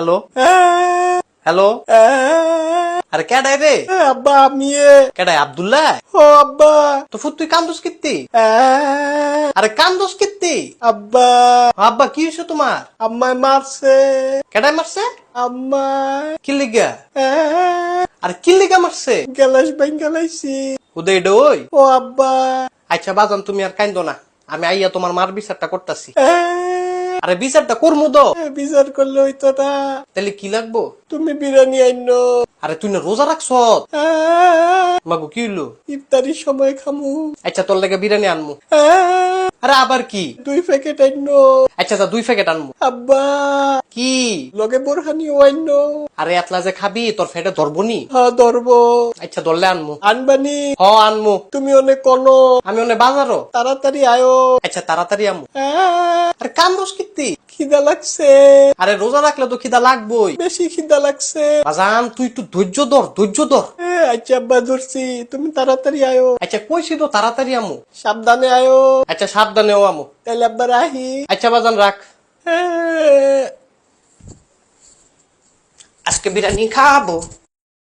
Hello hello আরে কেডাই রে? আব্বা আমি কেডাই? আব্দুল্লাহ? ও আব্বা তো ফুট তুই কান্দোস কিত্তি? আরে কান্দোস কিত্তি? আব্বা আব্বা কি হয়েছে তোমার? আম্মায় মারছে কেডাই মারছে? আম্মায় কি লিগা? আরে কি লিগা মারছে? গ্যালাস ভাঙ্গা লাইছি। উদে এটা ওই? ও আব্বা আচ্ছা বাজান তুমি আর কান্দো না, আমি আইয়া তোমার মার বিচারটা করতাছি। আরে বিচারটা করমু তো। বিচার করলে হইতো না, তাহলে কি লাগবো? তুমি বিরিয়ানি আইনো। আরে তুই না রোজা রাখছ? মাগো কি হইলো? ইফতারির সময় খামু। আচ্ছা তোর লেগে বিরিয়ানি আনমু। আরে আবার কি? 2 প্যাকেট আইনো। আচ্ছা 2 প্যাকেট আনমু। আব্বা কি? লগে বোরহানিও আইনো। আরে এতলা যে খাবি তোর ফেটে ধরবনি। হ্যাঁ ধরবো। আচ্ছা ধরলে আনমু। আনবানি? হ আনমু। তুমি অনেক কোনো আমি অনেক বাজারও। তাড়াতাড়ি আয়ো। আচ্ছা তাড়াতাড়ি আমু। আরে কান্দোস কিত্তি? খিদা লাগছে। আরে রোজা রাখলে তো খিদা লাগবই। বেশি খিদা লাগছে। বাজান তুই একটু ধৈর্য ধর, ধৈর্য ধর। আচ্ছা আব্বা ধরছি, তুমি তাড়াতাড়ি আয়ো। আচ্ছা কইছি তো তাড়াতাড়ি আমু। সাবধানে আয়ো। আচ্ছা সাবধানেও আমু। তাহলে আব্বা রাহি। আচ্ছা বাজান রাখ। আজকে বিরিয়ানি খাবো।